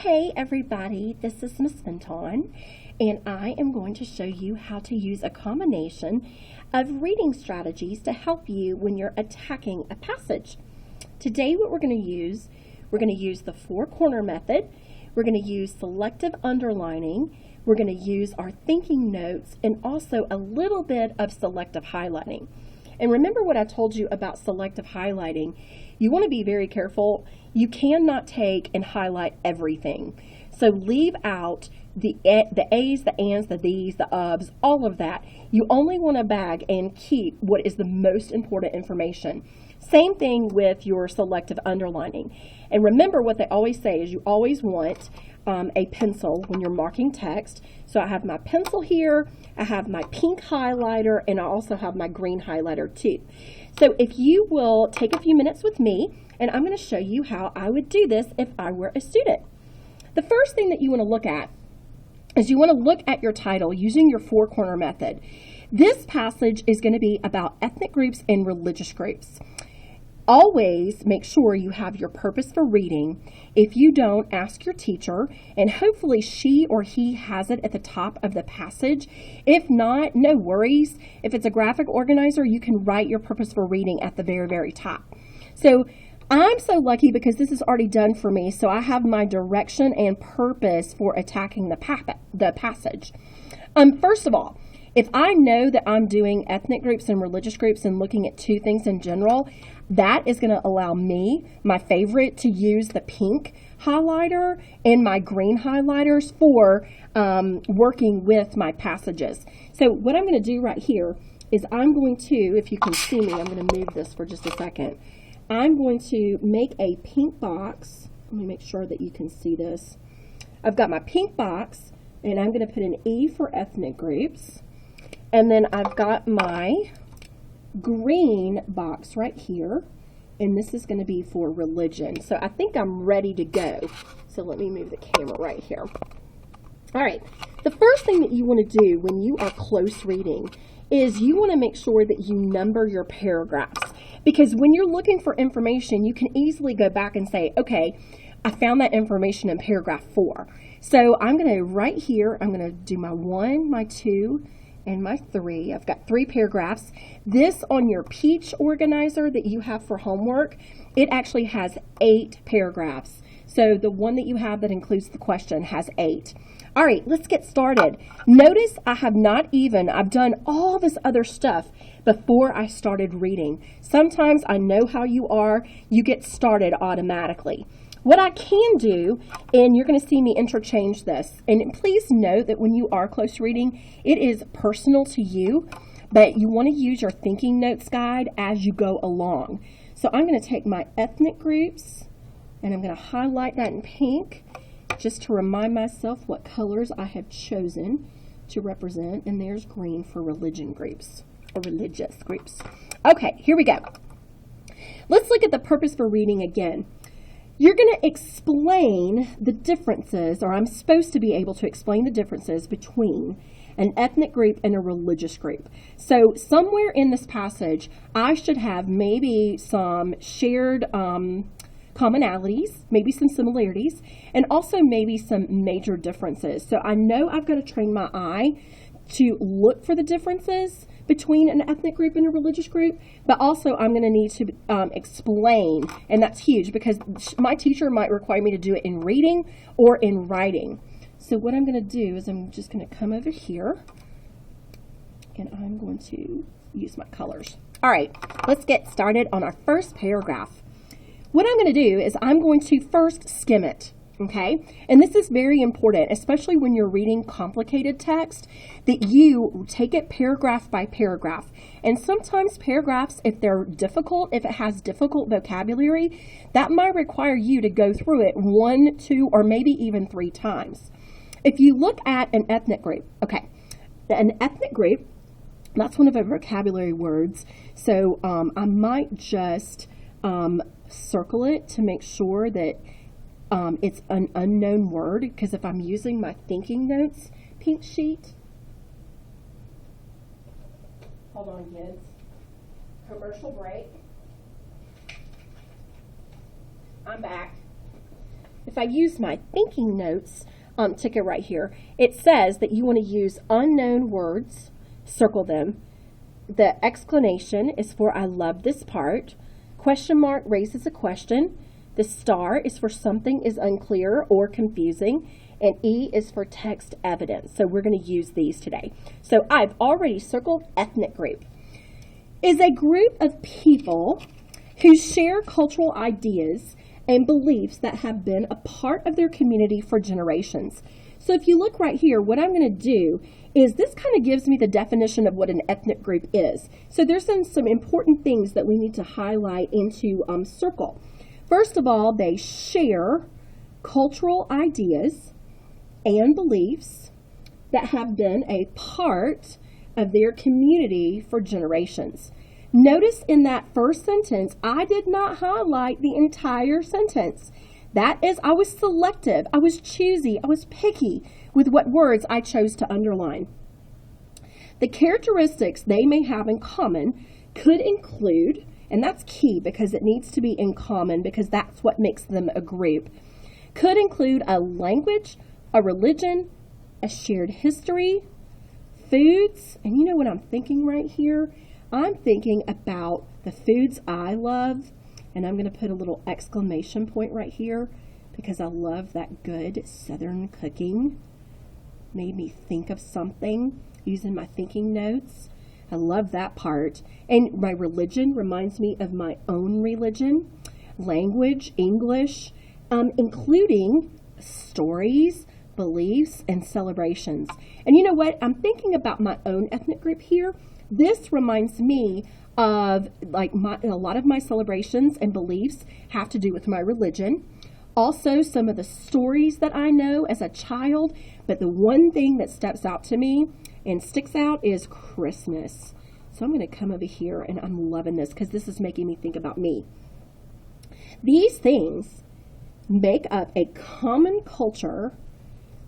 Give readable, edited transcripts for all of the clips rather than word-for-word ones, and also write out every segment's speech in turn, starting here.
Hey everybody, this is Miss Fenton, and I am going to show you how to use a combination of reading strategies to help you when you're attacking a passage. Today what we're going to use the four-corner method, we're going to use selective underlining, we're going to use our thinking notes, and also a little bit of selective highlighting. And remember what I told you about selective highlighting. You want to be very careful. You cannot take and highlight everything. So leave out the A's, the ands, the these, the ofs, all of that. You only want to bag and keep what is the most important information. Same thing with your selective underlining. And remember what they always say is you always want a pencil when you're marking text. So I have my pencil here, I have my pink highlighter, and I also have my green highlighter too. So if you will take a few minutes with me, and I'm going to show you how I would do this if I were a student. The first thing that you want to look at is you want to look at your title using your four-corner method. This passage is going to be about ethnic groups and religious groups. Always make sure you have your purpose for reading. If you don't, ask your teacher, and hopefully she or he has it at the top of the passage. If not, no worries. If it's a graphic organizer, you can write your purpose for reading at the very, very top. So I'm so lucky because this is already done for me, so I have my direction and purpose for attacking the passage. First of all, if I know that I'm doing ethnic groups and religious groups and looking at two things in general, that is going to allow me, my favorite, to use the pink highlighter and my green highlighters for working with my passages. So what I'm going to do right here is I'm going to, if you can see me, I'm going to move this for just a second. I'm going to make a pink box. Let me make sure that you can see this. I've got my pink box, and I'm going to put an E for ethnic groups. And then I've got my green box right here, and this is going to be for religion. So I think I'm ready to go. So let me move the camera right here. All right, the first thing that you want to do when you are close reading is you want to make sure that you number your paragraphs, because when you're looking for information, you can easily go back and say, okay, I found that information in paragraph 4. So I'm going to, right here, I'm going to do my 1, my 2, and my 3. I've got 3 paragraphs. This on your Peach organizer that you have for homework, it actually has 8 paragraphs. So the one that you have that includes the question has 8. All right, let's get started. Notice I've done all this other stuff before I started reading. Sometimes I know how you are, you get started automatically. What I can do, and you're going to see me interchange this, and please note that when you are close reading, it is personal to you, but you want to use your thinking notes guide as you go along. So I'm going to take my ethnic groups, and I'm going to highlight that in pink, just to remind myself what colors I have chosen to represent, and there's green for religion groups, or religious groups. Okay, here we go. Let's look at the purpose for reading again. You're going to explain the differences, or I'm supposed to be able to explain the differences between an ethnic group and a religious group. So somewhere in this passage, I should have maybe some shared commonalities, maybe some similarities, and also maybe some major differences. So I know I've got to train my eye to look for the differences between an ethnic group and a religious group, but also I'm going to need to explain, and that's huge because my teacher might require me to do it in reading or in writing. So what I'm going to do is I'm just going to come over here, and I'm going to use my colors. All right, let's get started on our first paragraph. What I'm going to do is I'm going to first skim it. Okay, and this is very important, especially when you're reading complicated text, that you take it paragraph by paragraph. And sometimes paragraphs, if they're difficult, if it has difficult vocabulary, that might require you to go through it 1, 2, or maybe even 3 times. If you look at an ethnic group, okay, an ethnic group, that's one of our vocabulary words. So I might just circle it to make sure that it's an unknown word, because if I'm using my thinking notes pink sheet, hold on kids, commercial break, I'm back. if I use my thinking notes ticket right here, it says that you want to use unknown words, circle them. The exclamation is for I love this part. Question mark raises a question. The star is for something is unclear or confusing. And E is for text evidence. So we're going to use these today. So I've already circled ethnic group. Is a group of people who share cultural ideas and beliefs that have been a part of their community for generations. So if you look right here, what I'm going to do is this kind of gives me the definition of what an ethnic group is. So there's some important things that we need to highlight into circle. First of all, they share cultural ideas and beliefs that have been a part of their community for generations. Notice in that first sentence, I did not highlight the entire sentence. That is, I was selective, I was choosy, I was picky with what words I chose to underline. The characteristics they may have in common could include, and that's key because it needs to be in common because that's what makes them a group, could include a language, a religion, a shared history, foods, and you know what I'm thinking right here? I'm thinking about the foods I love, and I'm going to put a little exclamation point right here because I love that good Southern cooking. Made me think of something using my thinking notes. I love that part. And my religion reminds me of my own religion, language, English, including stories, beliefs, and celebrations. And you know what? I'm thinking about my own ethnic group here. This reminds me of a lot of my celebrations and beliefs have to do with my religion. Also, some of the stories that I know as a child, but the one thing that steps out to me and sticks out is Christmas. So I'm going to come over here and I'm loving this because this is making me think about me. These things make up a common culture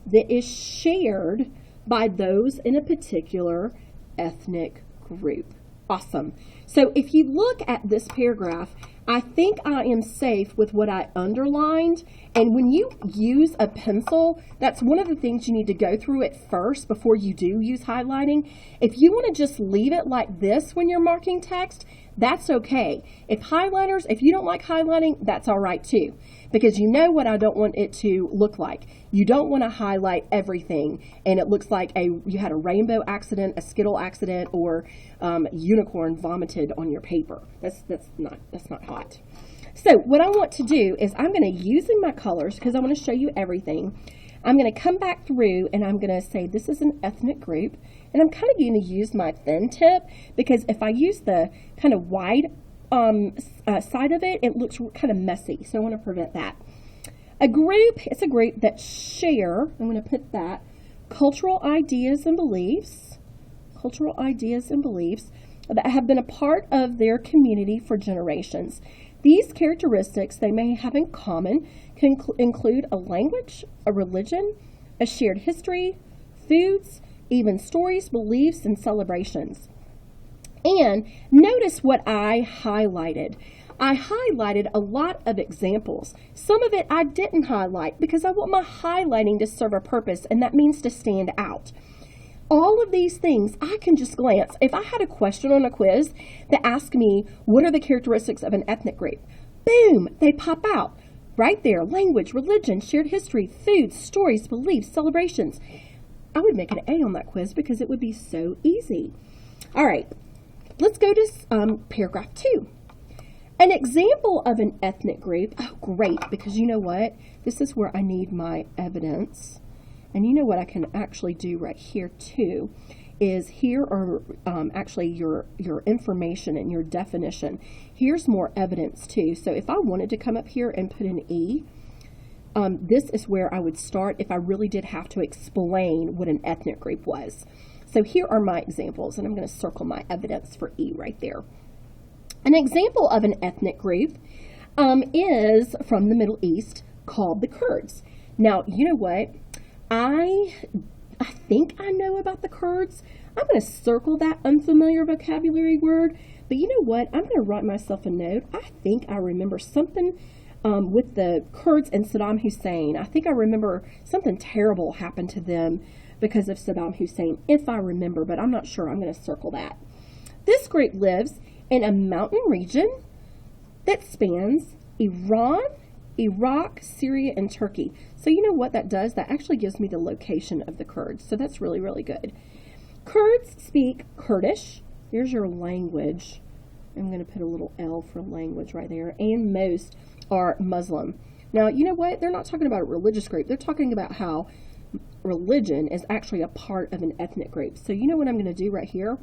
that is shared by those in a particular ethnic group. Awesome. So if you look at this paragraph, I think I am safe with what I underlined. And when you use a pencil, that's one of the things you need to go through at first before you do use highlighting. If you want to just leave it like this when you're marking text, that's okay. If you don't like highlighting, that's all right too. Because you know what I don't want it to look like. You don't want to highlight everything and it looks like you had a rainbow accident, a Skittle accident, or unicorn vomited on your paper. That's not hot. So what I want to do is I'm going to use my colors because I want to show you everything. I'm going to come back through and I'm going to say this is an ethnic group, and I'm kind of going to use my thin tip because if I use the kind of wide side of it, it looks kind of messy. So I want to prevent that. It's a group that share, I'm going to put that, cultural ideas and beliefs that have been a part of their community for generations. These characteristics they may have in common can include a language, a religion, a shared history, foods, even stories, beliefs, and celebrations. And notice what I highlighted. I highlighted a lot of examples. Some of it I didn't highlight because I want my highlighting to serve a purpose, and that means to stand out. All of these things I can just glance. If I had a question on a quiz that asked me, what are the characteristics of an ethnic group? Boom, they pop out right there. Language, religion, shared history, foods, stories, beliefs, celebrations. I would make an A on that quiz because it would be so easy. All right, let's go to paragraph 2. An example of an ethnic group. Oh, great, because you know what? This is where I need my evidence. And you know what I can actually do right here too is here are actually your information and your definition. Here's more evidence too. So if I wanted to come up here and put an E, this is where I would start if I really did have to explain what an ethnic group was. So here are my examples, and I'm going to circle my evidence for E right there. An example of an ethnic group is from the Middle East called the Kurds. Now, you know what? I think I know about the Kurds. I'm going to circle that unfamiliar vocabulary word, but you know what? I'm going to write myself a note. I think I remember something with the Kurds and Saddam Hussein. I think I remember something terrible happened to them because of Saddam Hussein, if I remember, but I'm not sure. I'm going to circle that. This group lives in a mountain region that spans Iran, Iraq, Syria, and Turkey. So you know what that does? That actually gives me the location of the Kurds. So that's really, really good. Kurds speak Kurdish. There's your language. I'm going to put a little L for language right there. And most are Muslim. Now, you know what? They're not talking about a religious group. They're talking about how religion is actually a part of an ethnic group. So you know what I'm going to do right here?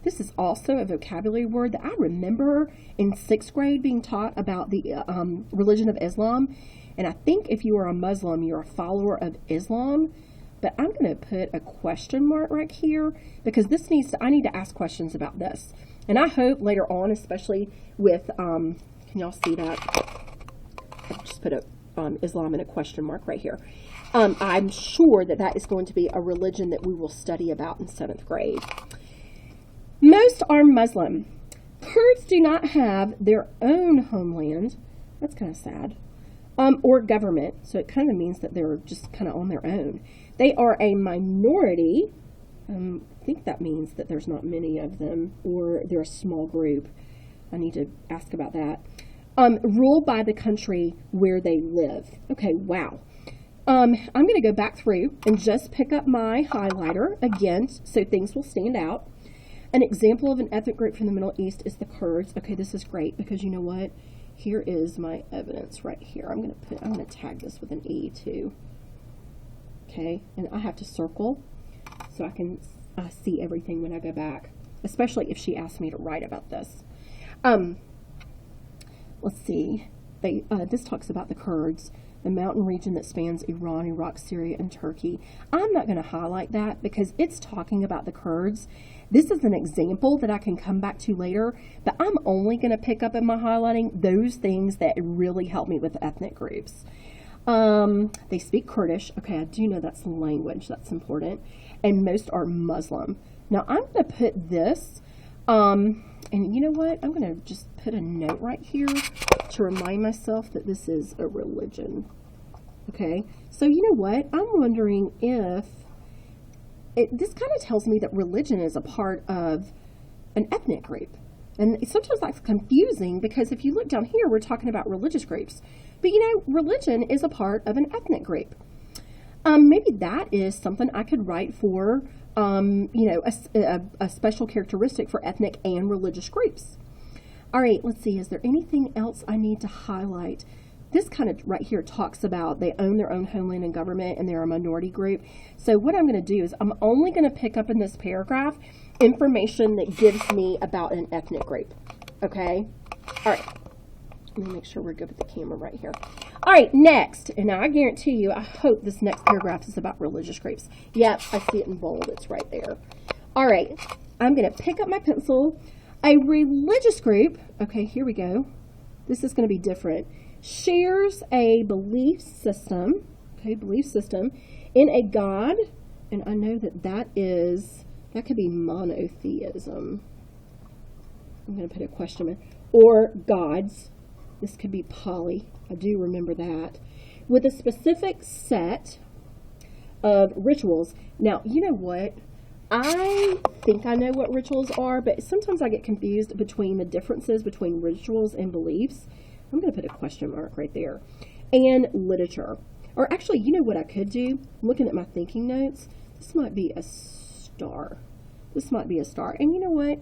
This is also a vocabulary word that I remember in 6th grade being taught about the religion of Islam. And I think if you are a Muslim, you're a follower of Islam. But I'm going to put a question mark right here because I need to ask questions about this. And I hope later on, especially with, can y'all see that? I just put Islam in a question mark right here. I'm sure that is going to be a religion that we will study about in 7th grade. Most are Muslim. Kurds do not have their own homeland. That's kind of sad. Or government. So it kind of means that they're just kind of on their own. They are a minority. I think that means that there's not many of them, or they're a small group. I need to ask about that. Ruled by the country where they live. Okay, wow. I'm going to go back through and just pick up my highlighter again so things will stand out. An example of an ethnic group from the Middle East is the Kurds. Okay, this is great because you know what? Here is my evidence right here. I'm going to tag this with an E too. Okay, and I have to circle so I can see everything when I go back, especially if she asks me to write about this. Let's see. This talks about the Kurds, the mountain region that spans Iran, Iraq, Syria, and Turkey. I'm not going to highlight that because it's talking about the Kurds. This is an example that I can come back to later, but I'm only going to pick up in my highlighting those things that really help me with ethnic groups. They speak Kurdish. Okay, I do know that's language. That's important. And most are Muslim. Now, I'm going to put this, and you know what? I'm going to just put a note right here to remind myself that this is a religion. Okay, so you know what? I'm wondering if this kind of tells me that religion is a part of an ethnic group. And sometimes that's confusing because if you look down here, we're talking about religious groups. But you know, religion is a part of an ethnic group. Maybe that is something I could write for, you know, a special characteristic for ethnic and religious groups. All right, let's see. Is there anything else I need to highlight? This kind of right here talks about they own their own homeland and government and they're a minority group. So what I'm going to do is I'm only going to pick up in this paragraph information that gives me about an ethnic group. Okay? All right. Let me make sure we're good with the camera right here. All right, next. And now I guarantee you, I hope this next paragraph is about religious groups. Yep, I see it in bold. It's right there. All right. I'm going to pick up my pencil. A religious group. Okay, here we go. This is going to be different. Shares a belief system, in a God, and I know that could be monotheism. I'm going to put a question mark, or gods. This could be poly. I do remember that. With a specific set of rituals. Now, you know what? I think I know what rituals are, but sometimes I get confused between the differences between rituals and beliefs. I'm going to put a question mark right there. And literature. Or actually, you know what I could do? Looking at my thinking notes, this might be a star. This might be a star. And you know what?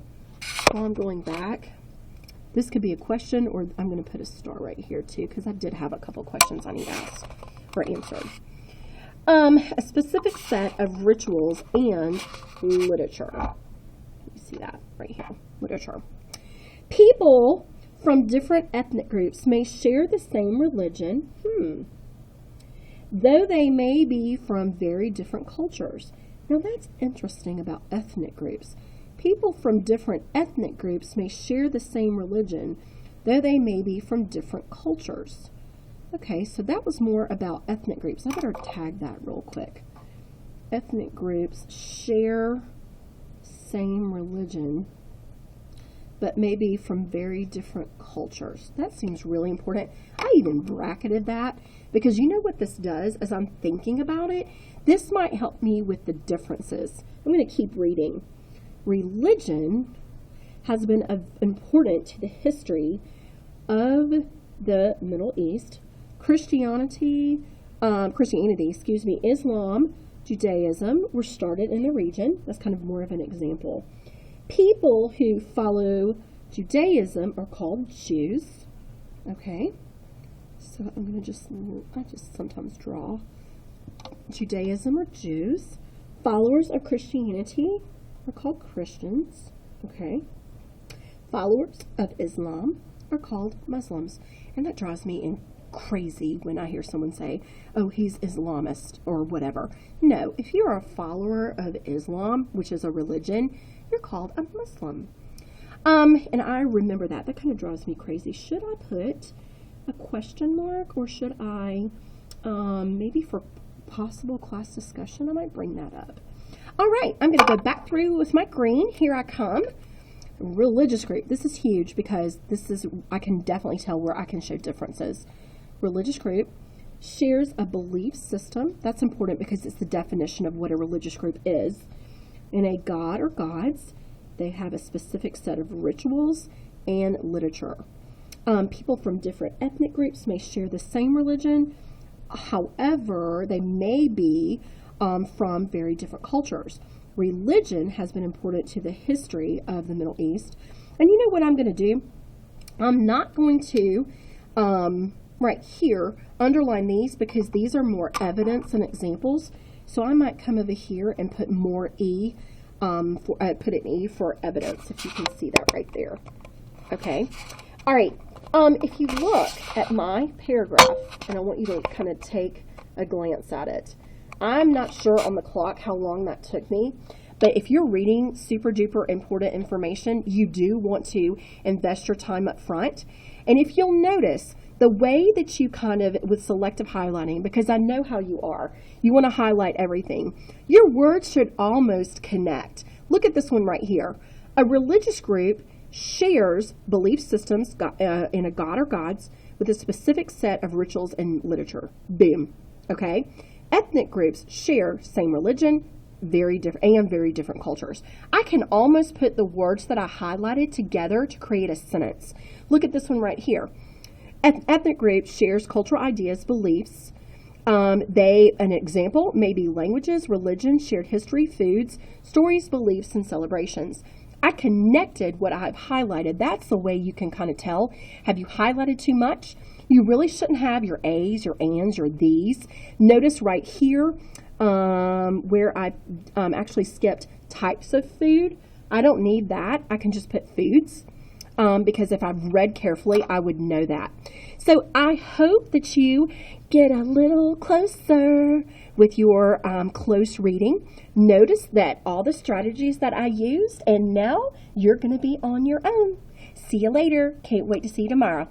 While I'm going back, this could be a question, or I'm going to put a star right here too, because I did have a couple questions I need asked or answered. A specific set of rituals and literature. You see that right here, literature. People from different ethnic groups may share the same religion, though they may be from very different cultures. Now that's interesting about ethnic groups. People from different ethnic groups may share the same religion, though they may be from different cultures. Okay, so that was more about ethnic groups. I better tag that real quick. Ethnic groups share same religion, but maybe from very different cultures. That seems really important. I even bracketed that because you know what this does as I'm thinking about it? This might help me with the differences. I'm going to keep reading. Religion has been important to the history of the Middle East. Christianity, Islam, Judaism were started in the region. That's kind of more of an example. People who follow Judaism are called Jews. Okay, so I'm going to I just sometimes draw. Judaism are Jews. Followers of Christianity are called Christians. Okay, followers of Islam are called Muslims. And that drives me crazy when I hear someone say, oh, he's Islamist or whatever. No, if you're a follower of Islam, which is a religion, you're called a Muslim. And I remember that. That kind of drives me crazy. Should I put a question mark, or should I, maybe for possible class discussion, I might bring that up. All right, I'm going to go back through with my green. Here I come. Religious group. This is huge because I can definitely tell where I can show differences. Religious group shares a belief system. That's important because it's the definition of what a religious group is. And a god or gods, they have a specific set of rituals and literature. People from different ethnic groups may share the same religion. However, they may be from very different cultures. Religion has been important to the history of the Middle East. And you know what I'm going to do? I'm not going to, right here, underline these because these are more evidence and examples. So I might come over here and put more E, put an E for evidence, if you can see that right there. Okay. All right. If you look at my paragraph, and I want you to kind of take a glance at it. I'm not sure on the clock how long that took me, but if you're reading super duper important information, you do want to invest your time up front. And if you'll notice, the way that you kind of, with selective highlighting, because I know how you are, you want to highlight everything. Your words should almost connect. Look at this one right here. A religious group shares belief systems in a god or gods with a specific set of rituals and literature. Boom. Okay? Ethnic groups share same religion, very different cultures. I can almost put the words that I highlighted together to create a sentence. Look at this one right here. Ethnic group shares cultural ideas, beliefs. An example may be languages, religion, shared history, foods, stories, beliefs, and celebrations. I connected what I've highlighted. That's the way you can kind of tell. Have you highlighted too much? You really shouldn't have your A's, your ands, your these. Notice right here where I actually skipped types of food. I don't need that. I can just put foods because if I've read carefully, I would know that. So I hope that you get a little closer with your close reading. Notice that all the strategies that I used, and now you're going to be on your own. See you later. Can't wait to see you tomorrow.